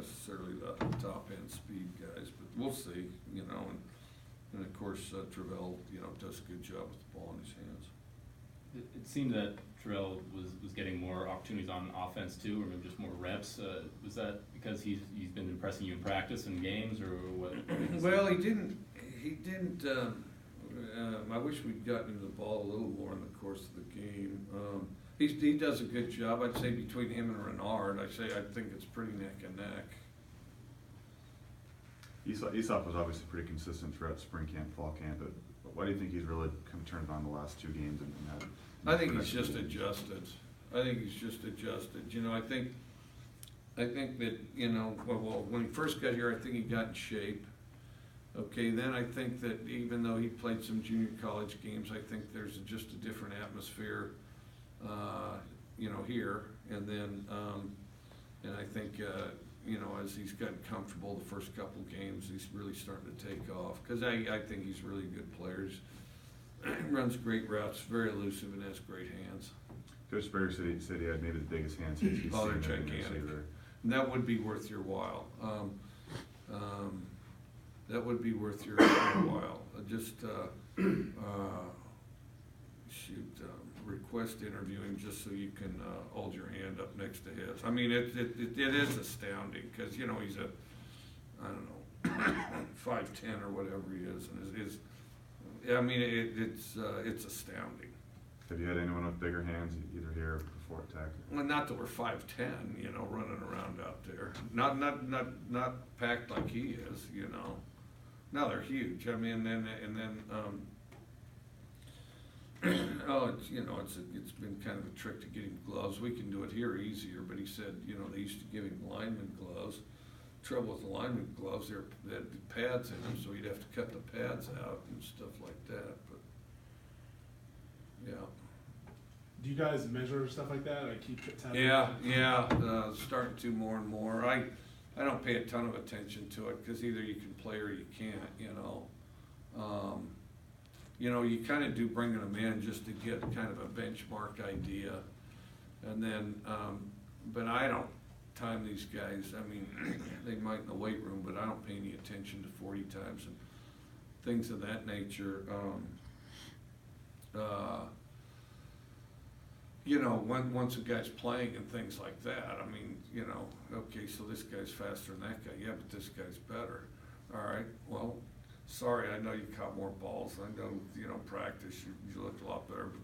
necessarily the top end speed guys, but we'll see, you know, and of course, Travell, you know, does a good job with the ball in his hands. It seemed that Terrell was getting more opportunities on offense too, or maybe just more reps. Was that because he's been impressing you in practice and games, or what? Well, he didn't. I wish we'd gotten him the ball a little more in the course of the game. He does a good job. I'd say between him and Renard, I think it's pretty neck and neck. Aesop was obviously pretty consistent throughout spring camp, fall camp, but why do you think he's really kind of turned on the last 2 games and had? I think he's just adjusted. You know, I think that, you know, well, when he first got here, I think he got in shape. Okay, then I think that even though he played some junior college games, I think there's just a different atmosphere, you know, here. And then, and I think, you know, as he's gotten comfortable the first couple games, he's really starting to take off. Because I think he's really good player. Runs great routes, very elusive, and has great hands. Coach Berger said he had maybe the biggest hands he's seen. Oh, they're gigantic. And that would be worth your while. That would be worth your while. Request interviewing just so you can hold your hand up next to his. I mean, it is astounding because, you know, he's a, I don't know, 5'10" or whatever he is, and I mean, it's astounding. Have you had anyone with bigger hands either here or before attack? Well, not that we're 5'10", you know, running around out there. Not packed like he is, you know. No, they're huge. I mean, and then oh, it's, you know, it's been kind of a trick to get him gloves. We can do it here easier, but he said, you know, they used to give him lineman gloves. Trouble with the lineman gloves, they had pads in them, so he'd have to cut the pads out and stuff like that. But yeah. Do you guys measure stuff like that? Like keep tabs? Yeah, starting to more and more. I don't pay a ton of attention to it because either you can play or you can't. You know, you kind of do bringing them in just to get kind of a benchmark idea, and then, but I don't time these guys. I mean, they might in the weight room, but I don't pay any attention to 40 times and things of that nature. You know, once a guy's playing and things like that, I mean, you know, okay, so this guy's faster than that guy. Yeah, but this guy's better. All right, well, sorry, I know you caught more balls. I know, you know, practice, you look a lot better, but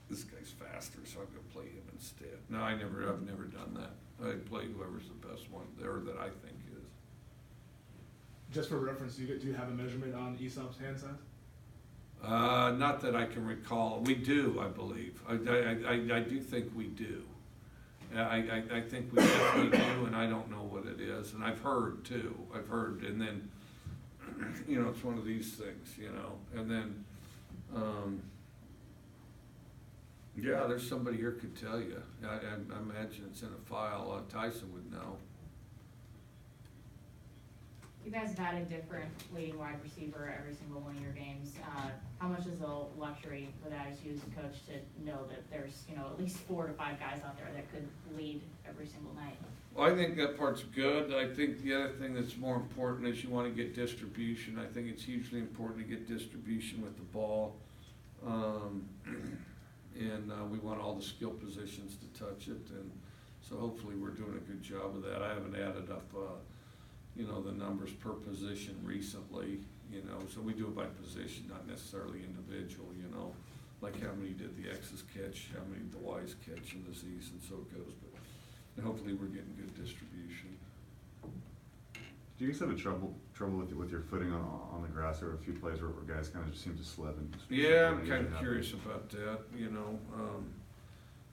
this guy's faster, so I'm gonna play him instead. No, I've never done that. I play whoever's the best one there that I think is. Just for reference, do you have a measurement on Aesop's hand size? Not that I can recall. We do, I believe. I do think we do. I think we definitely do, and I don't know what it is. And I've heard too. And then, you know, it's one of these things, you know. And then, yeah, there's somebody here could tell you. I imagine it's in a file. Tyson would know. You guys have had a different leading wide receiver every single one of your games. How much is a luxury for that as you as a coach to know that there's, you know, at least 4 to 5 guys out there that could lead every single night? Well, I think that part's good. I think the other thing that's more important is you want to get distribution. I think it's hugely important to get distribution with the ball. And we want all the skill positions to touch it. And so hopefully we're doing a good job of that. I haven't added up you know, the numbers per position recently, you know, so we do it by position, not necessarily individual, you know, like how many did the X's catch, how many did the Y's catch in the Z's, and so it goes, but hopefully we're getting good distribution. Do you guys have a trouble with your footing on the grass? There were a few plays where guys kind of just seem to slip. Yeah, I'm kind of curious about that, you know.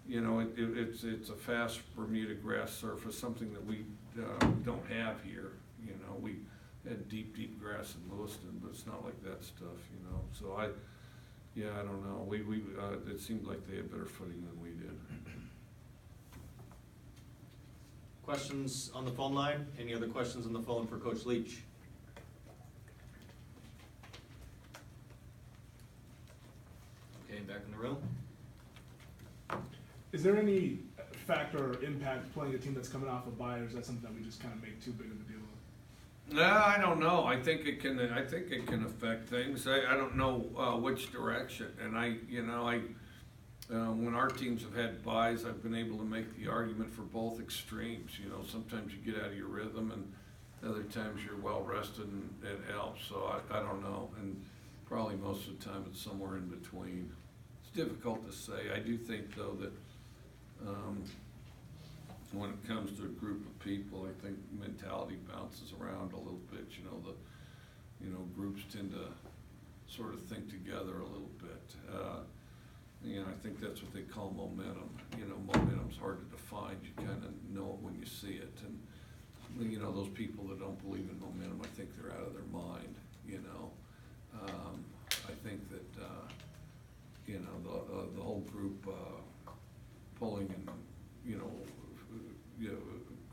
It's a fast Bermuda grass surface, something that we don't have here. You know, we had deep grass in Lewiston, but it's not like that stuff, you know. So I don't know. It seemed like they had better footing than we did. Questions on the phone line? Any other questions on the phone for Coach Leach? Okay, back in the room. Is there any factor or impact playing a team that's coming off a bye, or is that something that we just kind of make too big of a deal of? I don't know. I think it can affect things. I don't know which direction. And when our teams have had byes, I've been able to make the argument for both extremes. Sometimes you get out of your rhythm, and other times you're well rested, and it helps. So I don't know. And probably most of the time it's somewhere in between. It's difficult to say. I do think though that when it comes to a group of people, I think mentality bounces around a little bit. Groups tend to sort of think together a little bit. I think that's what they call momentum. Momentum's hard to define. You kind of know it when you see it. And those people that don't believe in momentum, I think they're out of their mind. I think that the whole group pulling and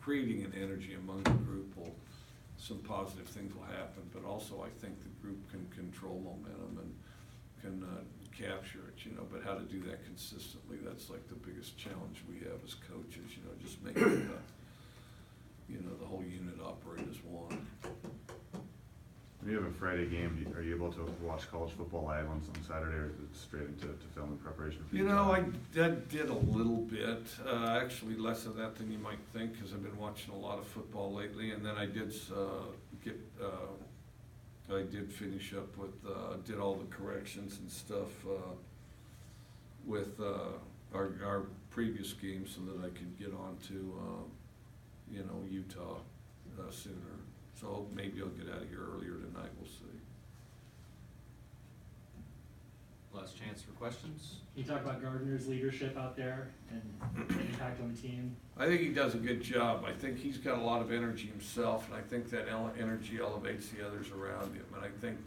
creating an energy among the group some positive things will happen, but also I think the group can control momentum and can capture it, but how to do that consistently, that's like the biggest challenge we have as coaches, just making the whole unit operate as one. When you have a Friday game, are you able to watch college football live on Saturday, or is it straight into film in preparation for I did a little bit, actually less of that than you might think, because I've been watching a lot of football lately, and then I did finish up with, did all the corrections and stuff with our previous game so that I could get on to, Utah sooner. So maybe I'll get out of here earlier tonight, we'll see. Last chance for questions. Can you talk about Gardner's leadership out there and the impact on the team? I think he does a good job. I think he's got a lot of energy himself, and I think that energy elevates the others around him. And I think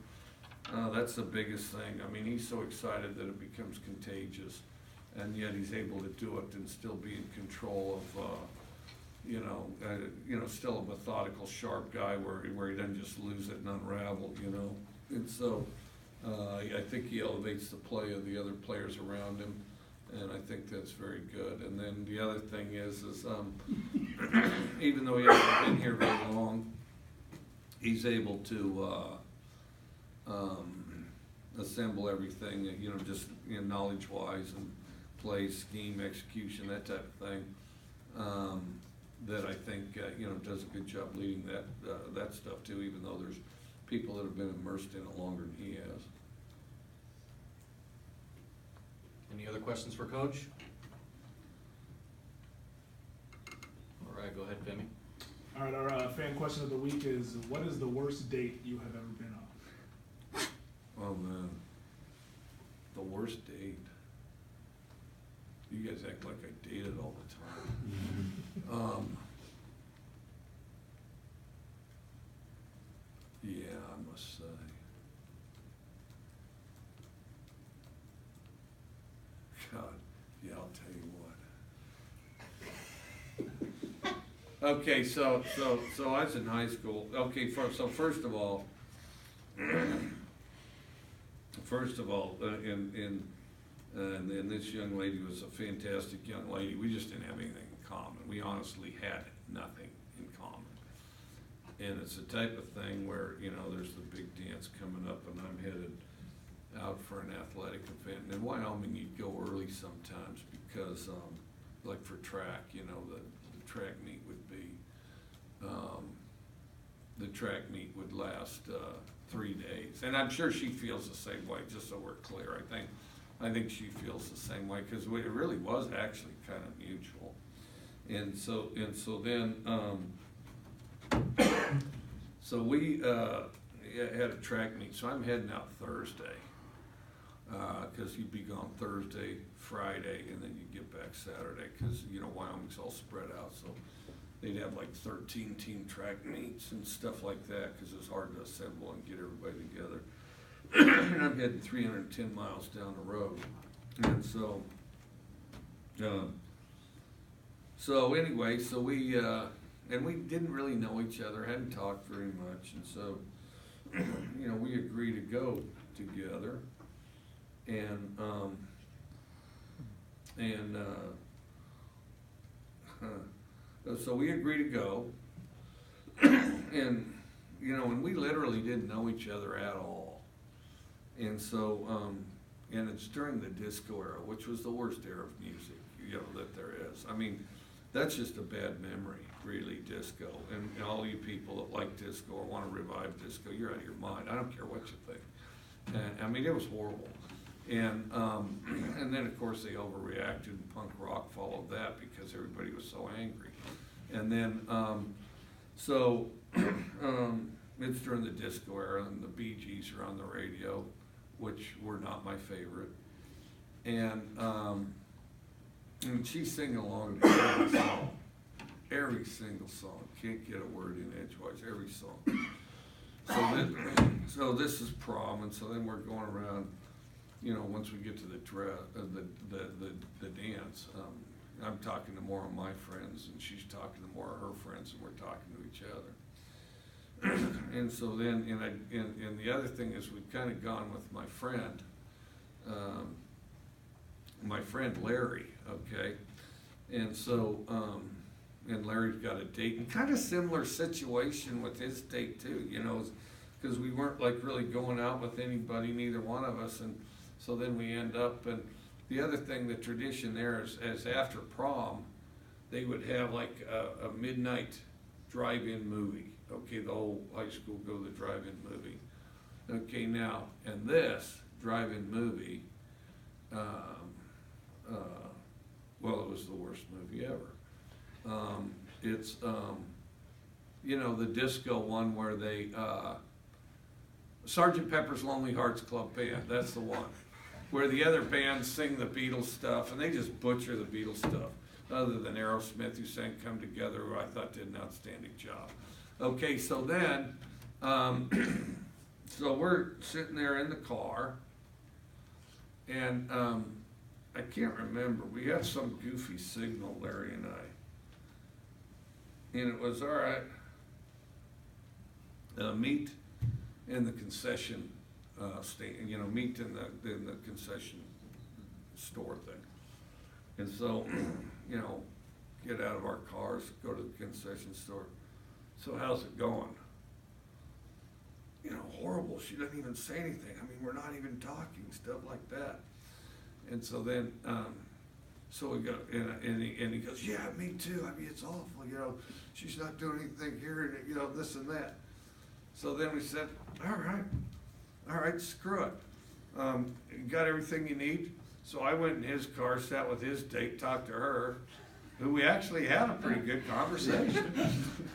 that's the biggest thing. I mean, he's so excited that it becomes contagious, and yet he's able to do it and still be in control of, still a methodical, sharp guy where he doesn't just lose it and unravel, And so I think he elevates the play of the other players around him, and I think that's very good. And then the other thing is even though he hasn't been here very long, he's able to assemble everything, just knowledge-wise and play, scheme, execution, that type of thing. That I think does a good job leading that stuff too, even though there's people that have been immersed in it longer than he has. Any other questions for Coach? All right, go ahead, Femi. All right, our fan question of the week is, what is the worst date you have ever been on? Oh man, the worst date. You guys act like I dated all the time. Yeah, I must say. God, yeah, I'll tell you what. Okay, so I was in high school. Okay, so first of all, and this young lady was a fantastic young lady. We just didn't have anything in common. We honestly had nothing in common. And it's the type of thing where, there's the big dance coming up and I'm headed out for an athletic event. And in Wyoming, you'd go early sometimes because, like for track, the track meet would be, the track meet would last 3 days. And I'm sure she feels the same way, just so we're clear. I think she feels the same way, because it really was actually kind of mutual. And so then, so we had a track meet. So I'm heading out Thursday, because you'd be gone Thursday, Friday, and then you get back Saturday, because Wyoming's all spread out. So they'd have like 13 team track meets and stuff like that, because it's hard to assemble and get everybody together. And I'm heading 310 miles down the road. And so anyway, so we didn't really know each other, hadn't talked very much. And so, we agreed to go together. And So we agreed to go. And, you know, and we literally didn't know each other at all. And so, and it's during the disco era, which was the worst era of music, you know, that there is. I mean, that's just a bad memory, really, disco. And all you people that like disco or want to revive disco, you're out of your mind. I don't care what you think. And, I mean, it was horrible. And then, of course, they overreacted, and punk rock followed that because everybody was so angry. And then, it's during the disco era, and the Bee Gees are on the radio, which were not my favorite. And she's singing along to every song, every single song. Can't get a word in edgewise, every song. So this is prom, and so then we're going around. You know, once we get to the dance, I'm talking to more of my friends, and she's talking to more of her friends, and we're talking to each other. And so then, and the other thing is, we've kind of gone with my friend Larry, okay? And so, and Larry's got a date, and kind of similar situation with his date too, you know, because we weren't like really going out with anybody, neither one of us, and so then we end up, and the other thing, the tradition there is after prom, they would have like a midnight drive-in movie. Okay, the whole high school go to the drive-in movie. Okay, now, and this drive-in movie, well, it was the worst movie ever. It's, you know, the disco one where they, Sgt. Pepper's Lonely Hearts Club Band, that's the one. Where the other bands sing the Beatles stuff, and they just butcher the Beatles stuff. Other than Aerosmith, who sang Come Together, who I thought did an outstanding job. Okay, so then, so we're sitting there in the car, and I can't remember, we had some goofy signal, Larry and I. And it was, all right, meet in the concession stand, you know, meet in the concession store thing. And so, you know, get out of our cars, go to the concession store. So how's it going? You know, horrible. She doesn't even say anything. I mean, we're not even talking, stuff like that. And so then, so we go, and he goes, yeah, me too. I mean, it's awful. You know, she's not doing anything here, and you know, this and that. So then we said, all right, screw it. You got everything you need? So I went in his car, sat with his date, talked to her, who we actually had a pretty good conversation.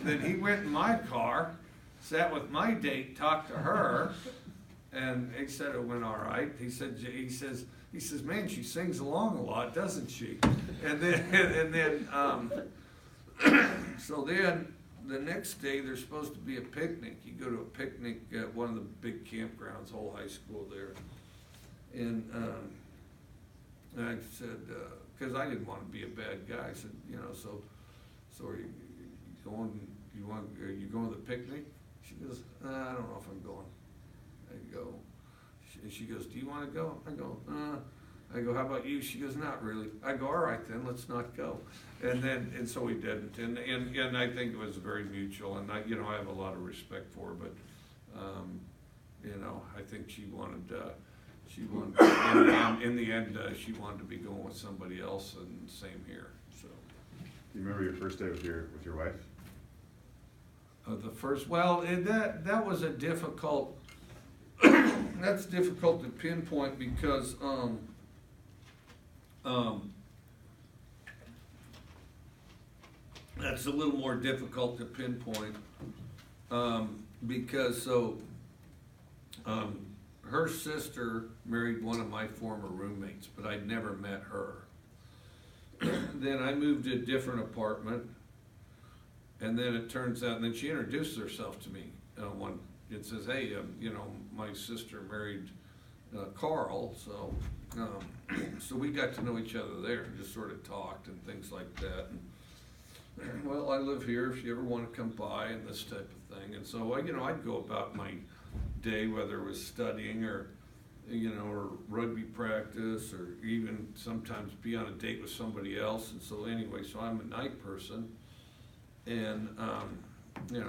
Then he went in my car, sat with my date, talked to her, and he said it went all right. He says, man, she sings along a lot, doesn't she? And then, so then the next day there's supposed to be a picnic. You go to a picnic at one of the big campgrounds, whole high school there. And I said, because I didn't want to be a bad guy, I said, you know, so are you going to the picnic? She goes, I don't know if I'm going. I go, she goes, do you want to go? I go, how about you? She goes, not really. I go, all right then, let's not go. And so we didn't. And I think it was very mutual, and I have a lot of respect for her, but, you know, I think she wanted, in the end, she wanted to be going with somebody else, and same here, so. Do you remember your first day with your wife? The first, well, that was a difficult, that's difficult to pinpoint because, that's a little more difficult to pinpoint, because her sister married one of my former roommates, but I'd never met her. Then I moved to a different apartment, and then it turns out, and then she introduced herself to me. It says, hey, you know, my sister married Carl, so we got to know each other there and just sort of talked and things like that. And, well, I live here if you ever want to come by and this type of thing. And so, you know, I'd go about my day, whether it was studying or you know, or rugby practice, or even sometimes be on a date with somebody else, and so anyway, so I'm a night person. And, you know,